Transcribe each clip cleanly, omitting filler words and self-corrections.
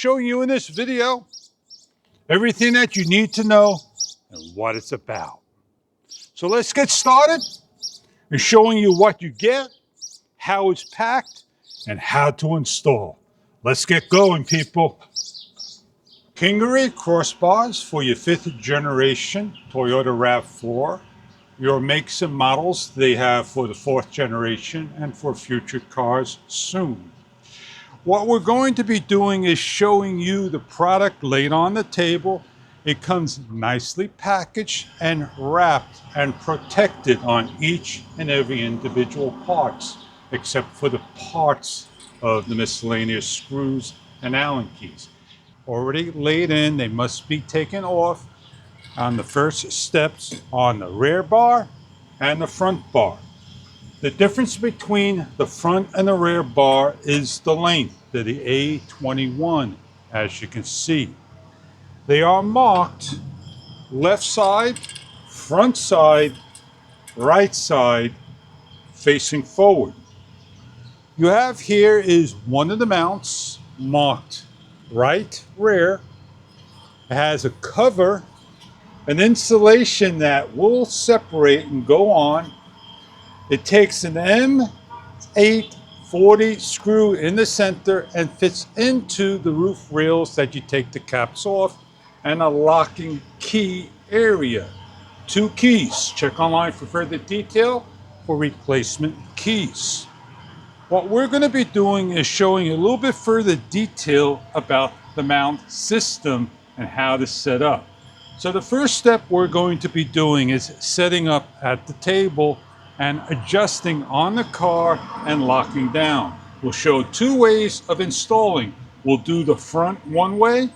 Showing you in this video everything that you need to know and what it's about. So let's get started in showing you what you get, how it's packed, and how to install. Let's get going, people. KINGGERI crossbars for your 5th generation Toyota Rav4. Your makes and models they have for the 4th generation and for future cars soon. What we're going to be doing is showing you the product laid on the table. It comes nicely packaged and wrapped and protected on each and every individual parts, except for the parts of the miscellaneous screws and Allen keys. Already laid in, they must be taken off on the first steps on the rear bar and the front bar. The difference between the front and the rear bar is the length. They're the A21, as you can see. They are marked left side, front side, right side, facing forward. You have here is one of the mounts marked right rear. It has a cover, an insulation that will separate and go on. It takes an M840 screw in the center and fits into the roof rails that you take the caps off, and a locking key area. 2 keys. Check online for further detail for replacement keys. What we're going to be doing is showing you a little bit further detail about the mount system and how to set up. So the first step we're going to be doing is setting up at the table and adjusting on the car and locking down. We'll show 2 ways of installing. We'll do the front one way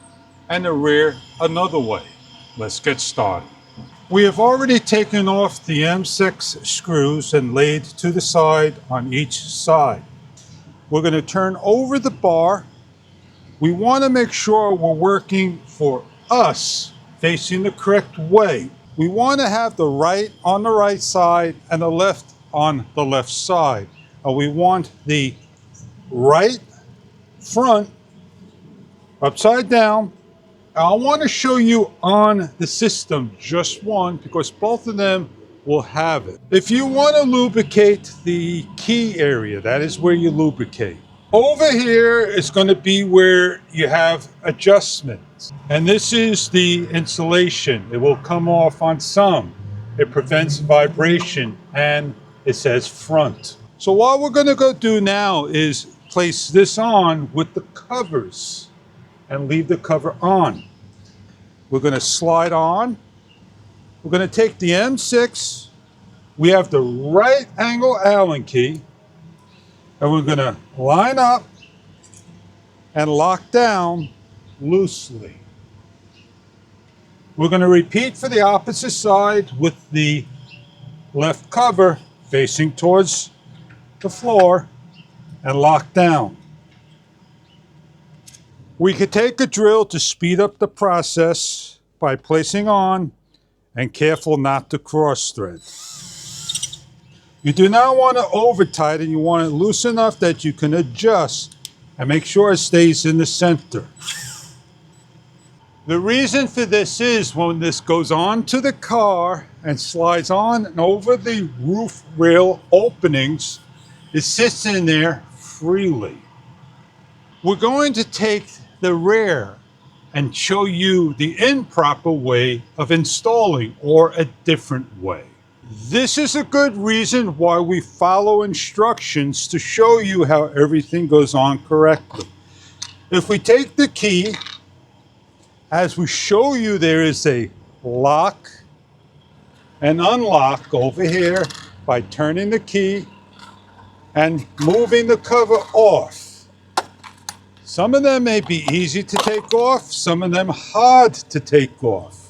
and the rear another way. Let's get started. We have already taken off the M6 screws and laid to the side on each side. We're going to turn over the bar. We want to make sure we're working for us facing the correct way. We want to have the right on the right side and the left on the left side. We want the right front upside down. I want to show you on the system just one because both of them will have it. If you want to lubricate the key area, that is where you lubricate. Over here is going to be where you have adjustments. And this is the insulation. It will come off on some. It prevents vibration and it says front. So what we're going to go do now is place this on with the covers and leave the cover on. We're going to slide on. We're going to take the M6. We have the right angle Allen key. And we're going to line up and lock down loosely. We're going to repeat for the opposite side with the left cover facing towards the floor and lock down. We could take a drill to speed up the process by placing on and careful not to cross thread. You do not want to over tighten, you want it loose enough that you can adjust and make sure it stays in the center. The reason for this is when this goes on to the car and slides on and over the roof rail openings, it sits in there freely. We're going to take the rear and show you the improper way of installing, or a different way. This is a good reason why we follow instructions to show you how everything goes on correctly. If we take the key, as we show you, there is a lock and unlock over here by turning the key and moving the cover off. Some of them may be easy to take off, some of them hard to take off.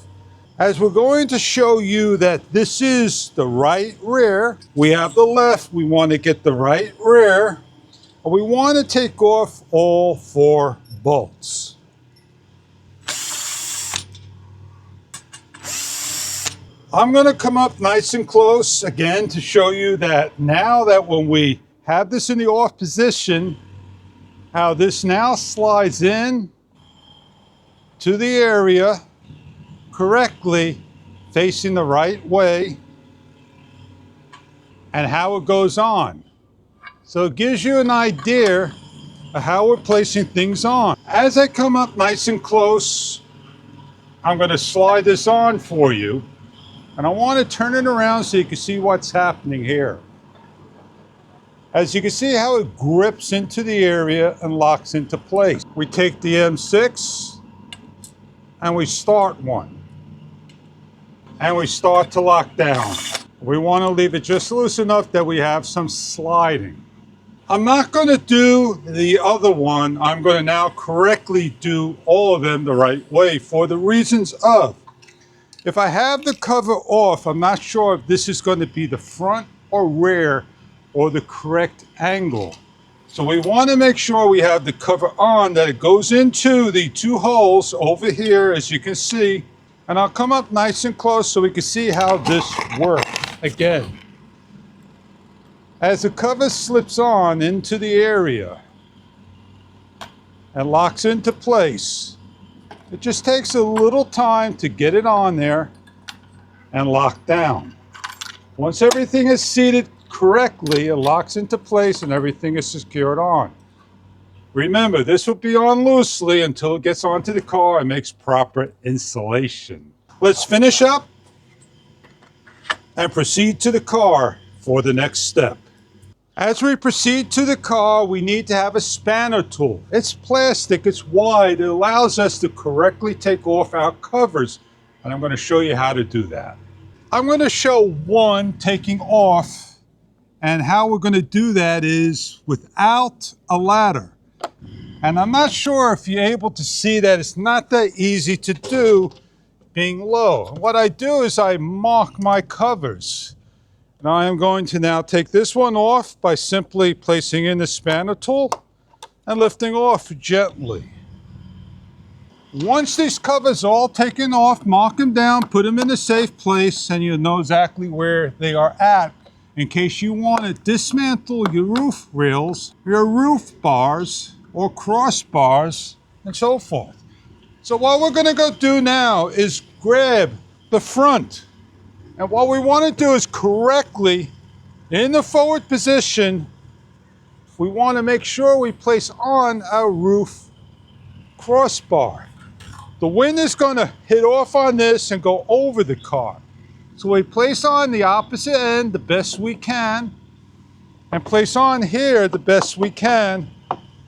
As we're going to show you that this is the right rear, we have the left, we want to get the right rear, and we want to take off all 4 bolts. I'm going to come up nice and close again to show you that now that when we have this in the off position, how this now slides in to the area correctly, facing the right way, and how it goes on. So it gives you an idea of how we're placing things on. As I come up nice and close, I'm going to slide this on for you, and I want to turn it around so you can see what's happening here. As you can see how it grips into the area and locks into place. We take the M6 and we start one. And we start to lock down. We want to leave it just loose enough that we have some sliding. I'm not going to do the other one. I'm going to now correctly do all of them the right way for the reasons of, if I have the cover off, I'm not sure if this is going to be the front or rear or the correct angle. So we want to make sure we have the cover on, that it goes into the two holes over here, as you can see. And I'll come up nice and close so we can see how this works again. As the cover slips on into the area and locks into place, it just takes a little time to get it on there and lock down. Once everything is seated correctly, it locks into place and everything is secured on. Remember, this will be on loosely until it gets onto the car and makes proper installation. Let's finish up and proceed to the car for the next step. As we proceed to the car, we need to have a spanner tool. It's plastic, it's wide, it allows us to correctly take off our covers, and I'm going to show you how to do that. I'm going to show one taking off, and how we're going to do that is without a ladder. And I'm not sure if you're able to see that. It's not that easy to do being low. What I do is I mark my covers. Now I am going to now take this one off by simply placing in the spanner tool and lifting off gently. Once these covers are all taken off, mark them down, put them in a safe place, and you'll know exactly where they are at in case you want to dismantle your roof rails, your roof bars, or crossbars, and so forth. So what we're going to go do now is grab the front. And what we want to do is correctly, in the forward position, we want to make sure we place on our roof crossbar. The wind is going to hit off on this and go over the car. So we place on the opposite end the best we can, and place on here the best we can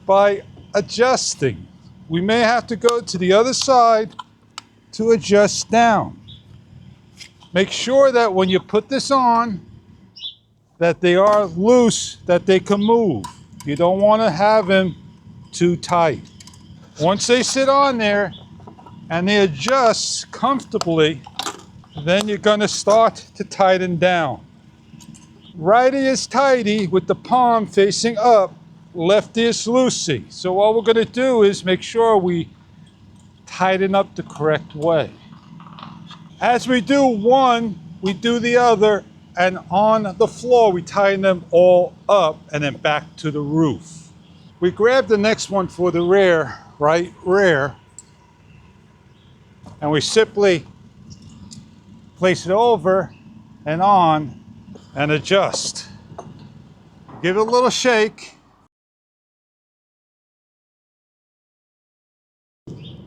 by adjusting. We may have to go to the other side to adjust down. Make sure that when you put this on, that they are loose, that they can move. You don't want to have them too tight. Once they sit on there and they adjust comfortably, then you're going to start to tighten down. Righty is tighty with the palm facing up, lefty is loosey. So what we're going to do is make sure we tighten up the correct way. As we do one, we do the other, and on the floor we tighten them all up and then back to the roof. We grab the next one for the rear, right rear, and we simply place it over and on and adjust. Give it a little shake.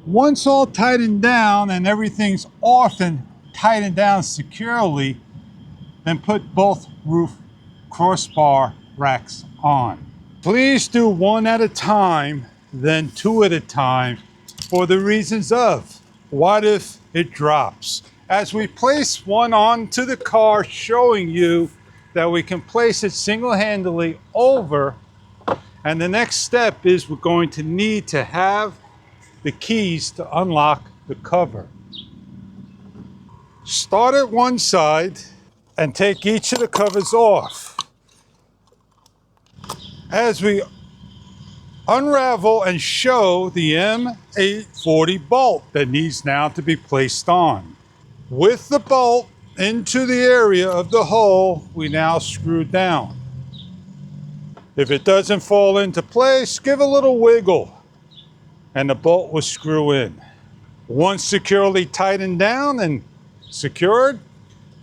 Once all tightened down and everything's off and tightened down securely, then put both roof crossbar racks on. Please do one at a time, then two at a time, for the reasons of, what if it drops? As we place one onto the car, showing you that we can place it single-handedly over, and the next step is we're going to need to have the keys to unlock the cover. Start at one side and take each of the covers off. As we unravel and show the M840 bolt that needs now to be placed on. With the bolt into the area of the hole, we now screw down. If it doesn't fall into place, give a little wiggle and the bolt will screw in. Once securely tightened down and secured,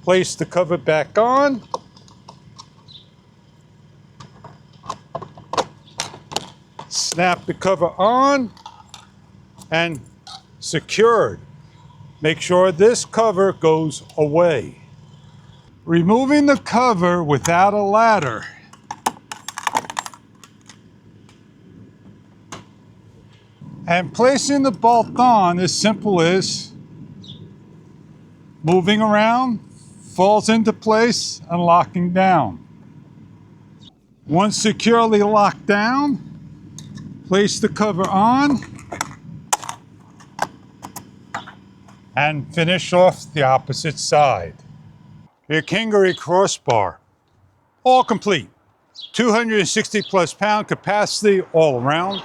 place the cover back on. Snap the cover on and secured. Make sure this cover goes away. Removing the cover without a ladder. And placing the bolt on is simple as moving around, falls into place, and locking down. Once securely locked down, place the cover on and finish off the opposite side. Your KINGGERI crossbar, all complete. 260 plus pound capacity all around.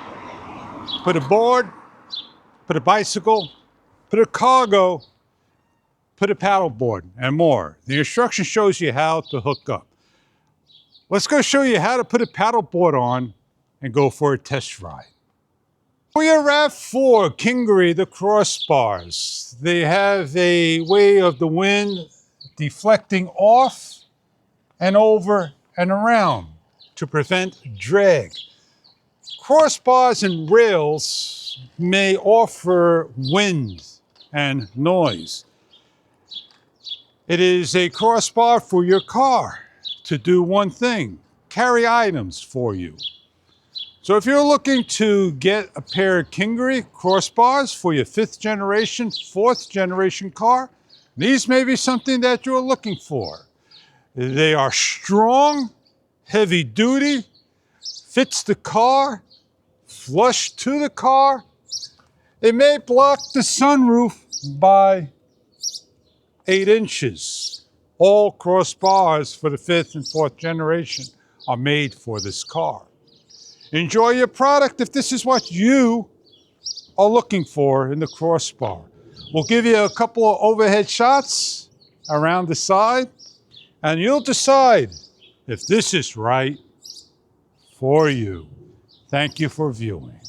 Put a board, put a bicycle, put a cargo, put a paddle board, and more. The instruction shows you how to hook up. Let's go show you how to put a paddle board on and go for a test ride. Toyota Rav4 KINGGERI, the crossbars. They have a way of the wind deflecting off and over and around to prevent drag. Crossbars and rails may offer wind and noise. It is a crossbar for your car to do one thing, carry items for you. So if you're looking to get a pair of KINGGERI crossbars for your 5th generation, 4th generation car, these may be something that you're looking for. They are strong, heavy duty, fits the car, flush to the car. It may block the sunroof by 8 inches. All crossbars for the 5th and 4th generation are made for this car. Enjoy your product if this is what you are looking for in the crossbar. We'll give you a couple of overhead shots around the side, and you'll decide if this is right for you. Thank you for viewing.